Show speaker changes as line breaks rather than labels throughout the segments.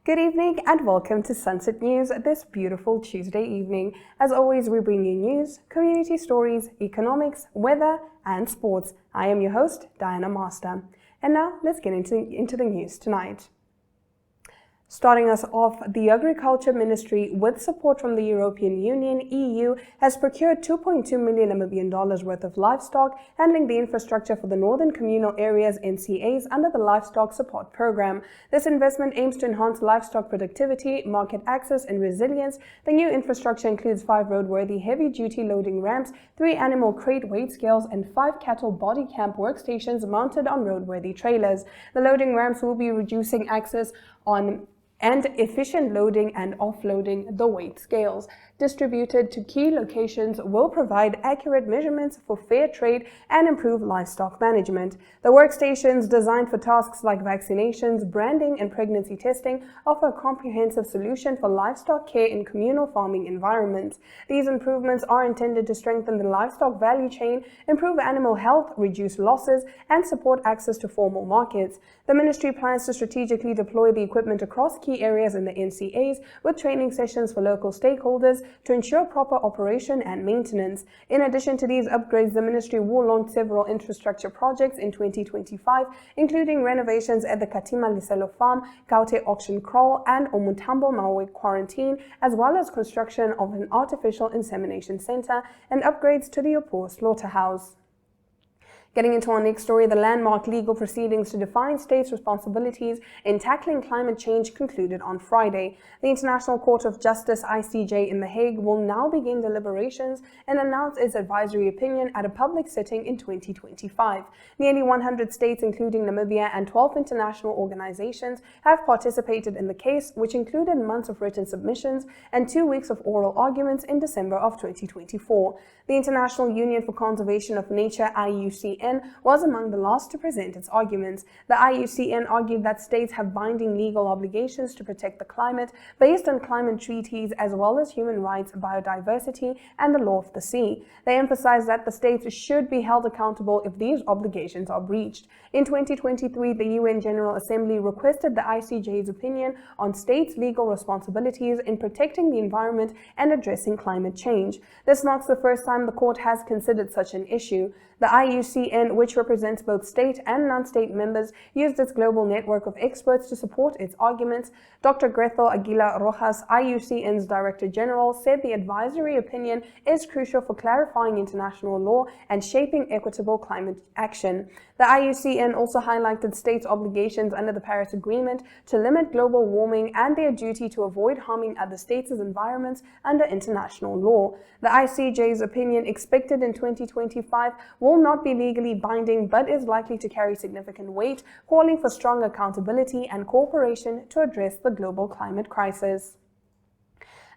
Good evening and welcome to Sunset News this beautiful Tuesday evening. As always, we bring you news, community stories, economics, weather and sports. I am your host, Diana Master. And now let's get into the news tonight. Starting us off, the Agriculture Ministry, with support from the European Union, EU, has procured $2.2 million Namibian worth of livestock, handling the infrastructure for the Northern Communal Areas NCAs under the Livestock Support Program. This investment aims to enhance livestock productivity, market access and resilience. The new infrastructure includes 5 roadworthy heavy-duty loading ramps, 3 animal crate weight scales and 5 cattle body camp workstations mounted on roadworthy trailers. The loading ramps will be reducing access on and efficient loading and offloading. The weight scales distributed to key locations will provide accurate measurements for fair trade and improve livestock management. The workstations, designed for tasks like vaccinations, branding and pregnancy testing, offer a comprehensive solution for livestock care in communal farming environments. These improvements are intended to strengthen the livestock value chain, improve animal health, reduce losses and support access to formal markets. The ministry plans to strategically deploy the equipment across key areas in the NCAs with training sessions for local stakeholders to ensure proper operation and maintenance. In addition to these upgrades, the ministry will launch several infrastructure projects in 2025, including renovations at the Katima Liselo Farm, Kaute Auction Kraal and Omutambo Maui Quarantine, as well as construction of an artificial insemination center and upgrades to the Upor Slaughterhouse. Getting into our next story, the landmark legal proceedings to define states' responsibilities in tackling climate change concluded on Friday. The International Court of Justice, ICJ, in The Hague will now begin deliberations and announce its advisory opinion at a public sitting in 2025. Nearly 100 states, including Namibia, and 12 international organizations have participated in the case, which included months of written submissions and 2 weeks of oral arguments in December of 2024. The International Union for Conservation of Nature, IUCN, was among the last to present its arguments. The IUCN argued that states have binding legal obligations to protect the climate based on climate treaties as well as human rights, biodiversity, and the law of the sea. They emphasized that the states should be held accountable if these obligations are breached. In 2023, the UN General Assembly requested the ICJ's opinion on states' legal responsibilities in protecting the environment and addressing climate change. This marks the first time the court has considered such an issue. The IUCN, which represents both state and non-state members, used its global network of experts to support its arguments. Dr. Grethel Aguilar Rojas, IUCN's Director General, said the advisory opinion is crucial for clarifying international law and shaping equitable climate action. The IUCN also highlighted states' obligations under the Paris Agreement to limit global warming and their duty to avoid harming other states' environments under international law. The ICJ's opinion, expected in 2025, will not be legally binding but is likely to carry significant weight, calling for strong accountability and cooperation to address the global climate crisis.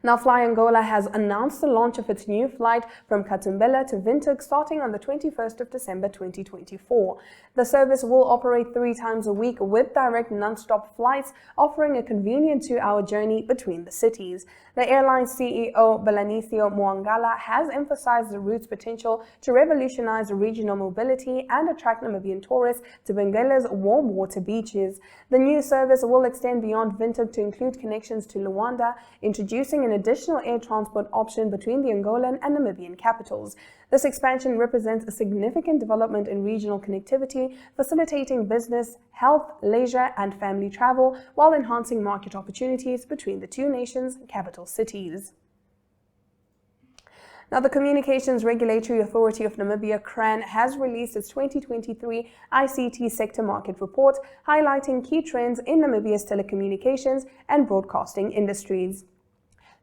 Now, Fly Angola has announced the launch of its new flight from Katumbela to Windhoek starting on the 21st of December 2024. The service will operate 3 times a week with direct non-stop flights, offering a convenient 2-hour journey between the cities. The airline's CEO, Belanicio Mwangala, has emphasized the route's potential to revolutionize regional mobility and attract Namibian tourists to Benguela's warm water beaches. The new service will extend beyond Windhoek to include connections to Luanda, introducing an additional air transport option between the Angolan and Namibian capitals. This expansion represents a significant development in regional connectivity, facilitating business, health, leisure, and family travel, while enhancing market opportunities between the two nations' capital cities. Now, the Communications Regulatory Authority of Namibia, CRAN, has released its 2023 ICT Sector Market Report, highlighting key trends in Namibia's telecommunications and broadcasting industries.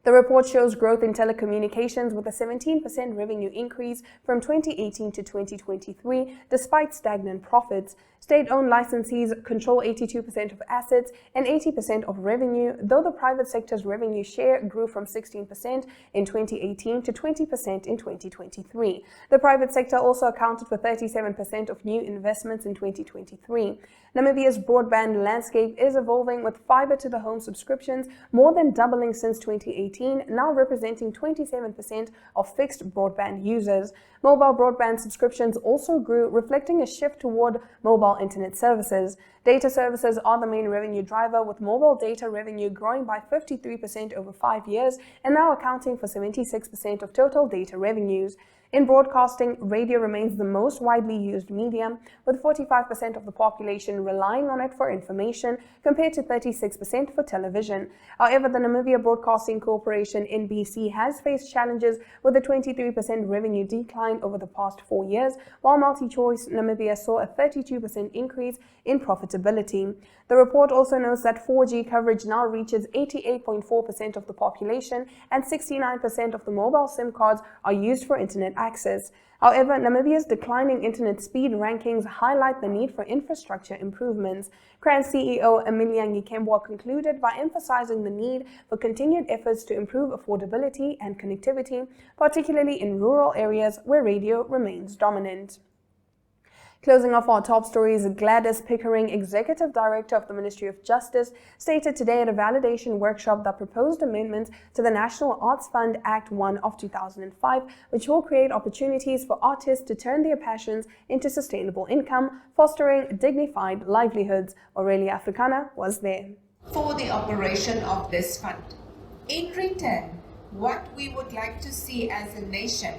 The report shows growth in telecommunications with a 17% revenue increase from 2018 to 2023, despite stagnant profits. State-owned licensees control 82% of assets and 80% of revenue, though the private sector's revenue share grew from 16% in 2018 to 20% in 2023. The private sector also accounted for 37% of new investments in 2023. Namibia's broadband landscape is evolving, with fiber-to-the-home subscriptions more than doubling since 2018 2018, now representing 27% of fixed broadband users. Mobile broadband subscriptions also grew, reflecting a shift toward mobile internet services. Data services are the main revenue driver, with mobile data revenue growing by 53% over 5 years and now accounting for 76% of total data revenues. In broadcasting, radio remains the most widely used medium, with 45% of the population relying on it for information, compared to 36% for television. However, the Namibia Broadcasting Corporation (NBC) has faced challenges, with a 23% revenue decline over the past 4 years, while MultiChoice Namibia saw a 32% increase in profitability. The report also notes that 4G coverage now reaches 88.4% of the population, and 69% of the mobile SIM cards are used for internet access. However, Namibia's declining internet speed rankings highlight the need for infrastructure improvements. CRAN CEO Emilian Kembwa concluded by emphasizing the need for continued efforts to improve affordability and connectivity, particularly in rural areas where radio remains dominant. Closing off our top stories, Gladys Pickering, Executive Director of the Ministry of Justice, stated today at a validation workshop that proposed amendments to the National Arts Fund Act 1 of 2005, which will create opportunities for artists to turn their passions into sustainable income, fostering dignified livelihoods. Aurelia Africana was there.
For the operation of this fund. In return, what we would like to see as a nation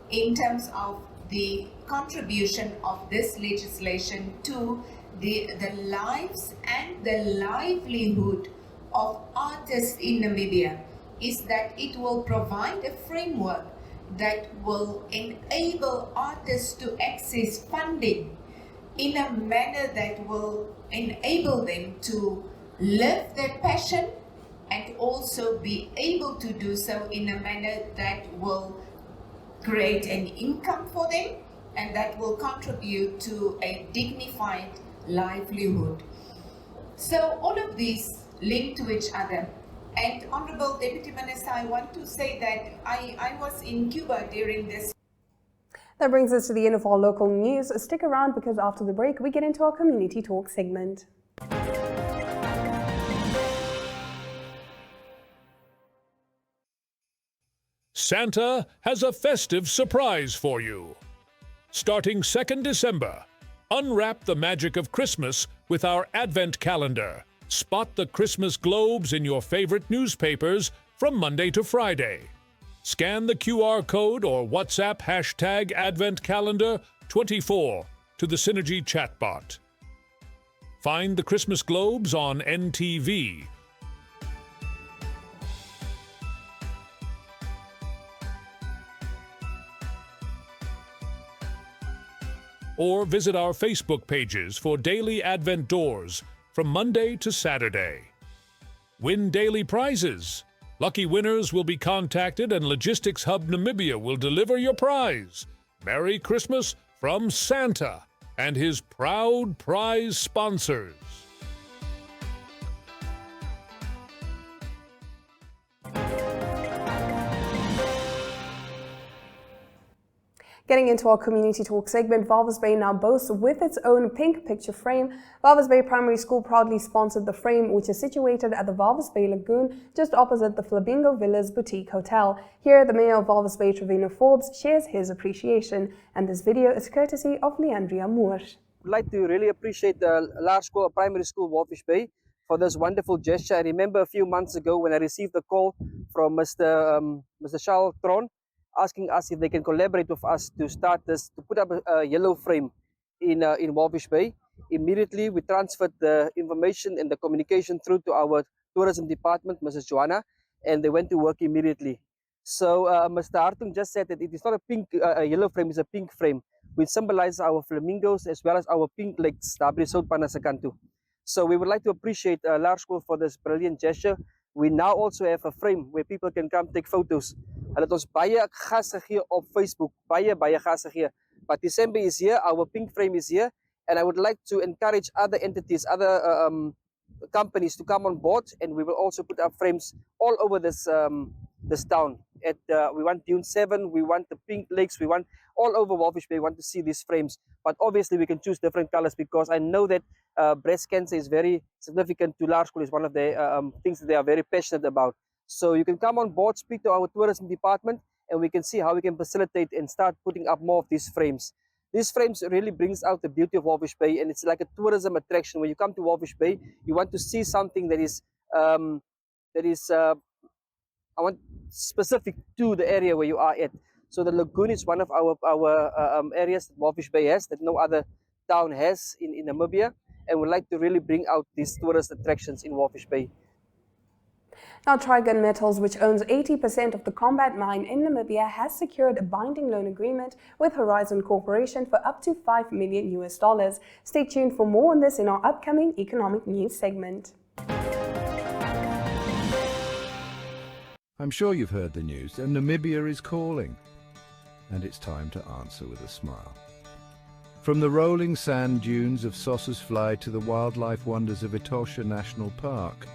in terms of the contribution of this legislation to the lives and the livelihood of artists in Namibia is that it will provide a framework that will enable artists to access funding in a manner that will enable them to live their passion and also be able to do so in a manner that will create an income for them and that will contribute to a dignified livelihood. So all of these link to each other. And Honorable Deputy Minister, I want to say that I was in Cuba during this.
That brings us to the end of our local news. Stick around because after the break, we get into our Community Talk segment.
Santa has a festive surprise for you. Starting 2nd December, unwrap the magic of Christmas with our Advent calendar. Spot the Christmas globes in your favorite newspapers from Monday to Friday. Scan the QR code or WhatsApp hashtag Advent Calendar 24 to the Synergy chatbot. Find the Christmas globes on NTV. Or visit our Facebook pages for daily Advent doors from Monday to Saturday. Win daily prizes. Lucky winners will be contacted and Logistics Hub Namibia will deliver your prize. Merry Christmas from Santa and his proud prize sponsors.
Getting into our Community Talk segment, Walvis Bay now boasts with its own pink picture frame. Walvis Bay Primary School proudly sponsored the frame, which is situated at the Walvis Bay Lagoon, just opposite the Flamingo Villas Boutique Hotel. Here, the Mayor of Walvis Bay, Trevino Forbes, shares his appreciation, and this video is courtesy of Leandria Moore.
I'd like to really appreciate the large school, primary school, Walvis Bay, for this wonderful gesture. I remember a few months ago when I received a call from Mr. Charles Tron, asking us if they can collaborate with us to start this, to put up a yellow frame in Walvis Bay. Immediately, we transferred the information and the communication through to our tourism department, Mrs. Joanna, and they went to work immediately. So Mr. Hartung just said that it is not a pink, a yellow frame, it's a pink frame, which symbolizes our flamingos as well as our pink lakes, Dabri South Panasakantu. So we would like to appreciate Large School for this brilliant gesture. We now also have a frame where people can come take photos. Hulle het ons baie gas gegee op Facebook, baie gas gegee. But December is here, our pink frame is here, and I would like to encourage other entities, other companies to come on board, and we will also put up frames all over this this town. We want Dune 7, we want the pink lakes, we want all over Walvis Bay, we want to see these frames. But obviously we can choose different colors because I know that breast cancer is very significant to Large School. It's one of the things that they are very passionate about. So you can come on board, speak to our tourism department, and we can see how we can facilitate and start putting up more of these frames. These frames really brings out the beauty of Walvis Bay, and it's like a tourism attraction. When you come to Walvis Bay, you want to see something that is I want specific to the area where you are at. So the lagoon is one of our areas that Walvis Bay has that no other town has in Namibia, and we'd like to really bring out these tourist attractions in Walvis Bay.
Now, Trigon Metals, which owns 80% of the Combat Mine in Namibia, has secured a binding loan agreement with Horizon Corporation for up to $5 million. Stay tuned for more on this in our upcoming economic news segment.
I'm sure you've heard the news, and Namibia is calling. And it's time to answer with a smile. From the rolling sand dunes of Sossusvlei to the wildlife wonders of Etosha National Park,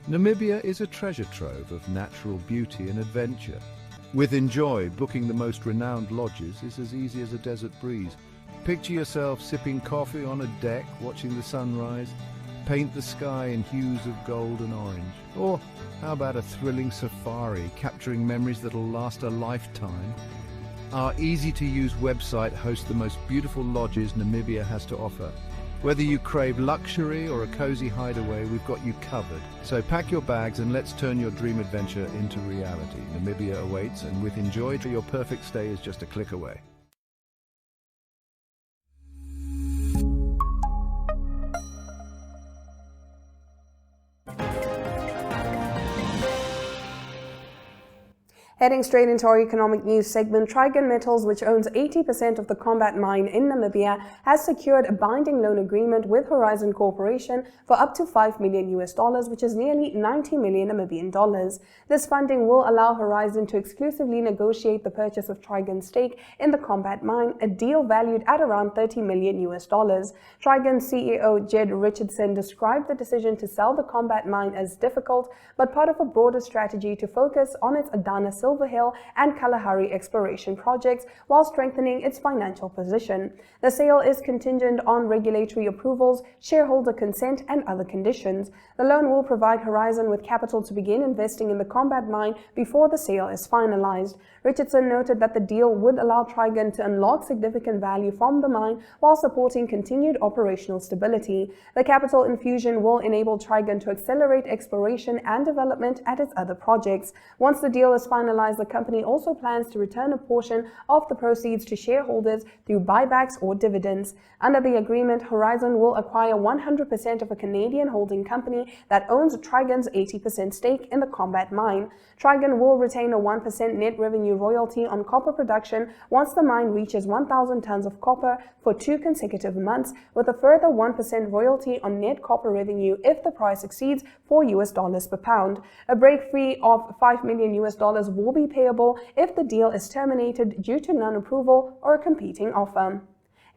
Namibia is a treasure trove of natural beauty and adventure. With Enjoy, booking the most renowned lodges is as easy as a desert breeze. Picture yourself sipping coffee on a deck, watching the sunrise. Paint the sky in hues of gold and orange. Or how about a thrilling safari, capturing memories that'll last a lifetime? Our easy-to-use website hosts the most beautiful lodges Namibia has to offer. Whether you crave luxury or a cozy hideaway, we've got you covered. So pack your bags and let's turn your dream adventure into reality. Namibia awaits, and with Enjoy, your perfect stay is just a click away.
Heading straight into our economic news segment, Trigon Metals, which owns 80% of the Combat Mine in Namibia, has secured a binding loan agreement with Horizon Corporation for up to $5 million, which is nearly 90 million Namibian dollars. This funding will allow Horizon to exclusively negotiate the purchase of Trigon's stake in the Combat Mine, a deal valued at around $30 million. Trigon CEO Jed Richardson described the decision to sell the Combat Mine as difficult, but part of a broader strategy to focus on its Adana Silver Hill and Kalahari exploration projects while strengthening its financial position. The sale is contingent on regulatory approvals, shareholder consent, and other conditions. The loan will provide Horizon with capital to begin investing in the Combat Mine before the sale is finalized. Richardson noted that the deal would allow Trigon to unlock significant value from the mine while supporting continued operational stability. The capital infusion will enable Trigon to accelerate exploration and development at its other projects. Once the deal is finalized, the company also plans to return a portion of the proceeds to shareholders through buybacks or dividends. Under the agreement, Horizon will acquire 100% of a Canadian holding company that owns Trigon's 80% stake in the Combat Mine. Trigon will retain a 1% net revenue royalty on copper production once the mine reaches 1,000 tons of copper for 2 consecutive months, with a further 1% royalty on net copper revenue if the price exceeds $4 per pound. A break fee of $5 million will be payable if the deal is terminated due to non-approval or a competing offer.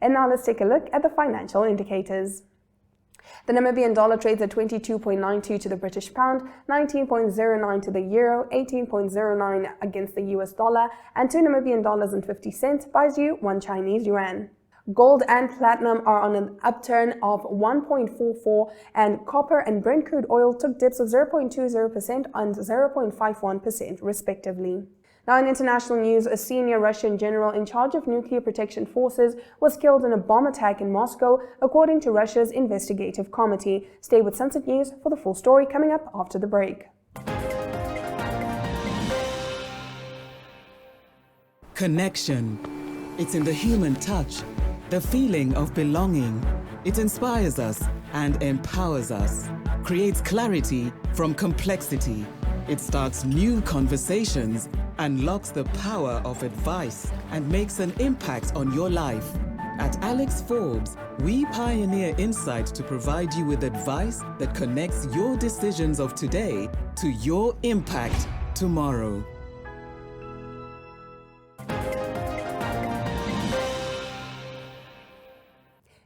And now let's take a look at the financial indicators. The Namibian dollar trades at 22.92 to the British pound, 19.09 to the euro, 18.09 against the US dollar, and 2 Namibian dollars and 50 cents buys you 1 Chinese yuan. Gold and platinum are on an upturn of 1.44, and copper and Brent crude oil took dips of 0.20% and 0.51% respectively. Now in international news, a senior Russian general in charge of nuclear protection forces was killed in a bomb attack in Moscow, according to Russia's investigative committee. Stay with Sunset News for the full story coming up after the break.
Connection. It's in the human touch, the feeling of belonging. It inspires us and empowers us, creates clarity from complexity. It starts new conversations, unlocks the power of advice, and makes an impact on your life. At Alex Forbes, we pioneer insight to provide you with advice that connects your decisions of today to your impact tomorrow.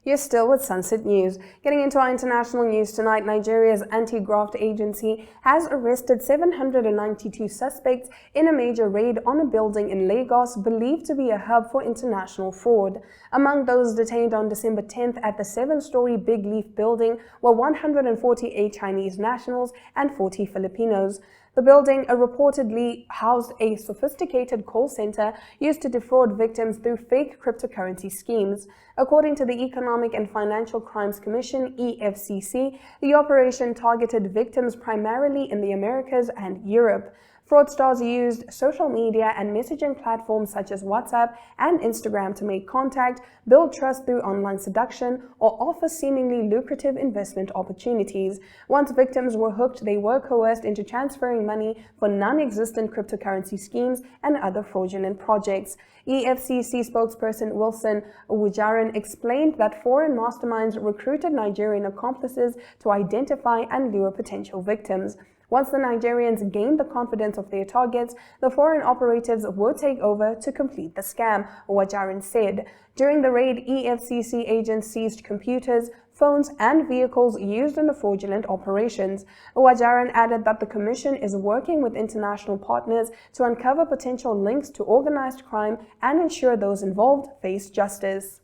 You're still with Sunset News. Getting into our international news tonight, Nigeria's anti-graft agency has arrested 792 suspects in a major raid on a building in Lagos believed to be a hub for international fraud. Among those detained on December 10th at the 7-story Big Leaf building were 148 Chinese nationals and 40 Filipinos. The building reportedly housed a sophisticated call center used to defraud victims through fake cryptocurrency schemes. According to the Economic and Financial Crimes Commission, EFCC, the operation targeted victims primarily in the Americas and Europe. Fraudsters used social media and messaging platforms such as WhatsApp and Instagram to make contact, build trust through online seduction, or offer seemingly lucrative investment opportunities. Once victims were hooked, they were coerced into transferring money for non-existent cryptocurrency schemes and other fraudulent projects. EFCC spokesperson Wilson Uwajaran explained that foreign masterminds recruited Nigerian accomplices to identify and lure potential victims. Once the Nigerians gained the confidence of their targets, the foreign operatives would take over to complete the scam, Uwajaran said. During the raid, EFCC agents seized computers, phones, and vehicles used in the fraudulent operations. Uwajaran added that the Commission is working with international partners to uncover potential links to organized crime and ensure those involved face justice.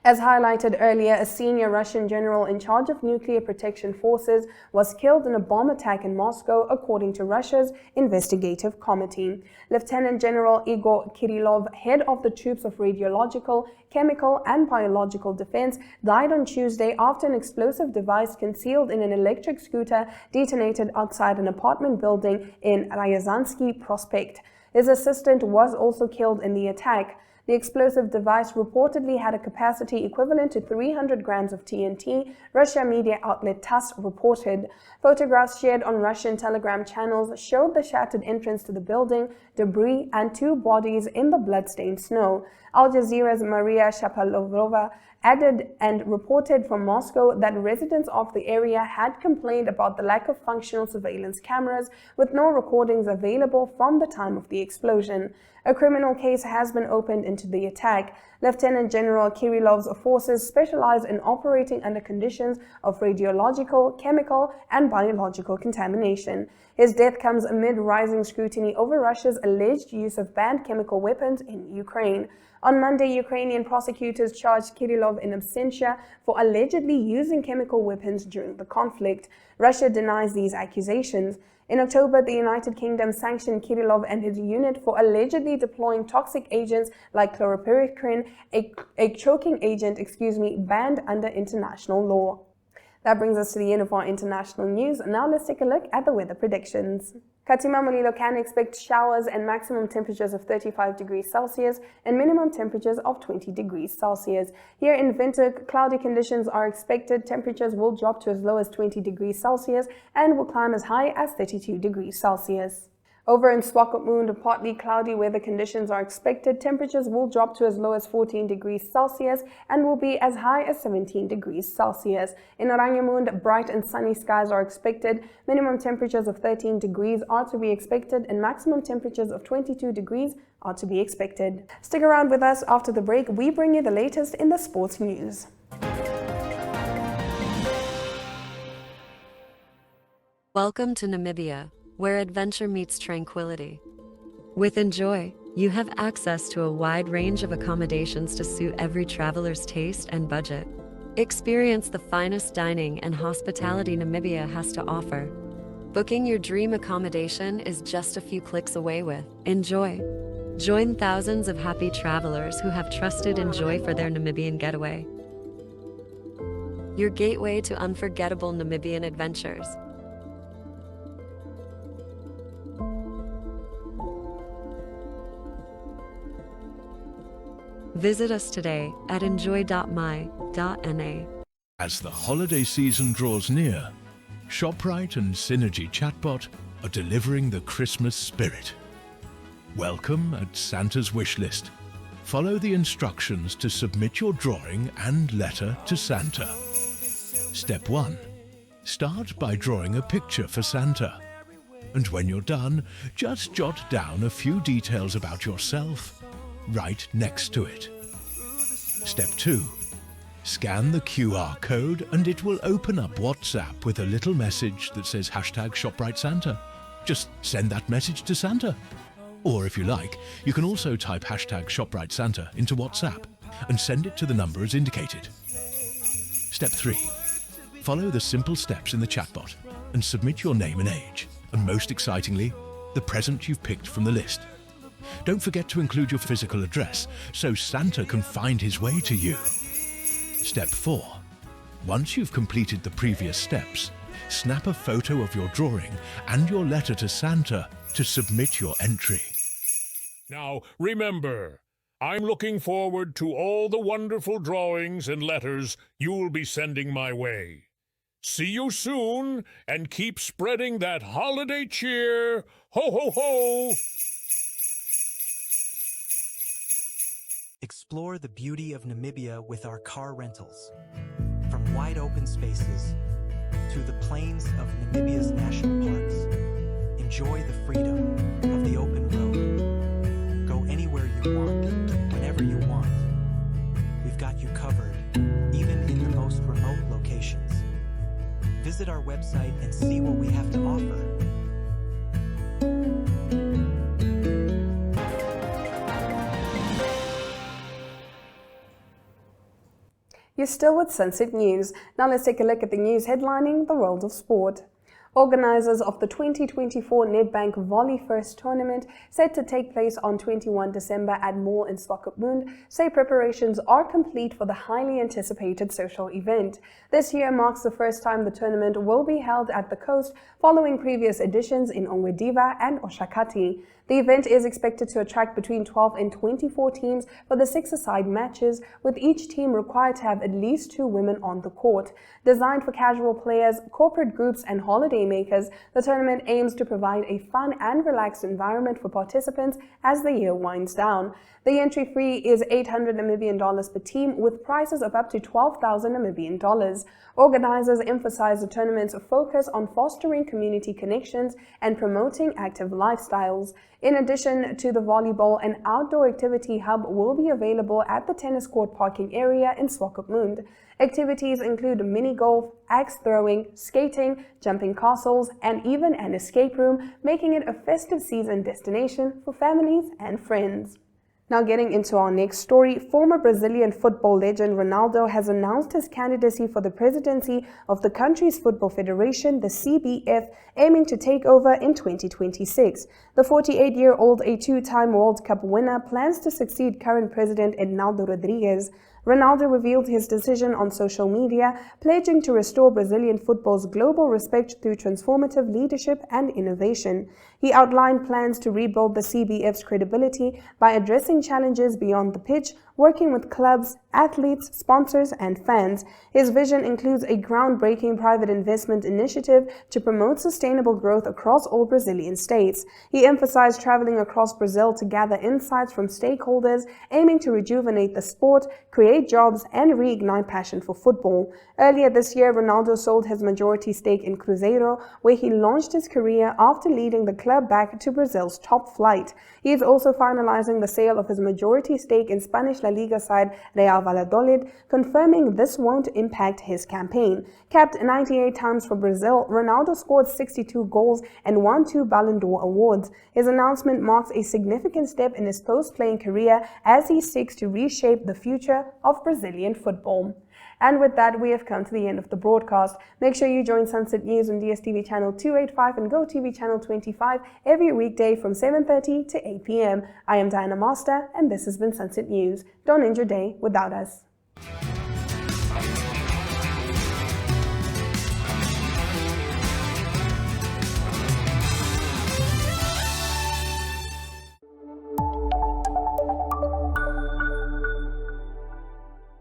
As highlighted earlier, a senior Russian general in charge of nuclear protection forces was killed in a bomb attack in Moscow, according to Russia's investigative committee. Lieutenant General Igor Kirillov, head of the troops of radiological, chemical, and biological defense, died on Tuesday after an explosive device concealed in an electric scooter detonated outside an apartment building in Ryazansky Prospect. His assistant was also killed in the attack. The explosive device reportedly had a capacity equivalent to 300 grams of TNT, Russia media outlet TASS reported. Photographs shared on Russian Telegram channels showed the shattered entrance to the building, debris, and two bodies in the blood-stained snow. Al Jazeera's Maria Shapovalova added and reported from Moscow that residents of the area had complained about the lack of functional surveillance cameras, with no recordings available from the time of the explosion. A criminal case has been opened into the attack. Lieutenant General Kirillov's forces specialize in operating under conditions of radiological, chemical, and biological contamination. His death comes amid rising scrutiny over Russia's alleged use of banned chemical weapons in Ukraine. On Monday, Ukrainian prosecutors charged Kirillov in absentia for allegedly using chemical weapons during the conflict. Russia denies these accusations. In October, the United Kingdom sanctioned Kirillov and his unit for allegedly deploying toxic agents like chlorpyrifos, a choking agent, banned under international law. That brings us to the end of our international news. Now let's take a look at the weather predictions. Katima Mulilo can expect showers and maximum temperatures of 35 degrees Celsius and minimum temperatures of 20 degrees Celsius. Here in Windhoek, cloudy conditions are expected. Temperatures will drop to as low as 20 degrees Celsius and will climb as high as 32 degrees Celsius. Over in Swakopmund, partly cloudy weather conditions are expected. Temperatures will drop to as low as 14 degrees Celsius and will be as high as 17 degrees Celsius. In Oranjemund, bright and sunny skies are expected. Minimum temperatures of 13 degrees are to be expected and maximum temperatures of 22 degrees are to be expected. Stick around with us. After the break, we bring you the latest in the sports news.
Welcome to Namibia, where adventure meets tranquility. With Enjoy, you have access to a wide range of accommodations to suit every traveler's taste and budget. Experience the finest dining and hospitality Namibia has to offer. Booking your dream accommodation is just a few clicks away with Enjoy. Join thousands of happy travelers who have trusted Enjoy for their Namibian getaway. Your gateway to unforgettable Namibian adventures. Visit us today at enjoy.my.na.
As the holiday season draws near, ShopRite and Synergy Chatbot are delivering the Christmas spirit. Welcome at Santa's Wishlist. Follow the instructions to submit your drawing and letter to Santa. Step 1. Start by drawing a picture for Santa. And when you're done, just jot down a few details about yourself right next to it. Step 2. Scan the QR code and it will open up WhatsApp with a little message that says #ShopRiteSanta. Just send that message to Santa. Or if you like, you can also type #ShopRiteSanta into WhatsApp and send it to the number as indicated. Step 3. Follow the simple steps in the chatbot and submit your name and age.
and most excitingly, the present you've picked from the list. Don't forget to include your physical address so Santa can find his way to you. Step 4. Once you've completed the previous steps, snap a photo of your drawing and your letter to Santa to submit your entry.
Now, remember, I'm looking forward to all the wonderful drawings and letters you'll be sending my way. See you soon, and keep spreading that holiday cheer. Ho, ho, ho!
Explore the beauty of Namibia with our car rentals. From wide open spaces to the plains of Namibia's national parks, enjoy the freedom of the open road. Go anywhere you want, whenever you want. We've got you covered, even in the most remote locations. Visit our website and see what we have to offer.
You're still with Sunset News. Now let's take a look at the news headlining the world of sport. Organisers of the 2024 Nedbank Volley First tournament, set to take place on 21 December at Mall in Swakopmund, say preparations are complete for the highly anticipated social event. This year marks the first time the tournament will be held at the coast, following previous editions in Ongwediva and Oshakati. The event is expected to attract between 12 and 24 teams for the six-a-side matches, with each team required to have at least 2 women on the court. Designed for casual players, corporate groups and holidaymakers, the tournament aims to provide a fun and relaxed environment for participants as the year winds down. The entry fee is $800 Namibian per team, with prizes of up to $12,000 Namibian dollars. Organizers emphasize the tournament's focus on fostering community connections and promoting active lifestyles. In addition to the volleyball, an outdoor activity hub will be available at the tennis court parking area in Swakopmund. Activities include mini golf, axe throwing, skating, jumping castles, and even an escape room, making it a festive season destination for families and friends. Now getting into our next story, former Brazilian football legend Ronaldo has announced his candidacy for the presidency of the country's football federation, the CBF, aiming to take over in 2026. The 48-year-old, a 2-time World Cup winner, plans to succeed current president Ednaldo Rodrigues. Ronaldo revealed his decision on social media, pledging to restore Brazilian football's global respect through transformative leadership and innovation. He outlined plans to rebuild the CBF's credibility by addressing challenges beyond the pitch, working with clubs, athletes, sponsors, and fans. His vision includes a groundbreaking private investment initiative to promote sustainable growth across all Brazilian states. He emphasized traveling across Brazil to gather insights from stakeholders, aiming to rejuvenate the sport, create jobs, and reignite passion for football. Earlier this year, Ronaldo sold his majority stake in Cruzeiro, where he launched his career after leading the club back to Brazil's top flight. He is also finalizing the sale of his majority stake in Spanish La Liga side Real Valladolid, confirming this won't impact his campaign. Capped 98 times for Brazil, Ronaldo scored 62 goals and won 2 Ballon d'Or awards. His announcement marks a significant step in his post-playing career as he seeks to reshape the future of Brazilian football. And with that, we have come to the end of the broadcast. Make sure you join Sunset News on DSTV channel 285 and GoTV channel 25 every weekday from 7:30 to 8 p.m. I am Diana Master, and this has been Sunset News. Don't end your day without us.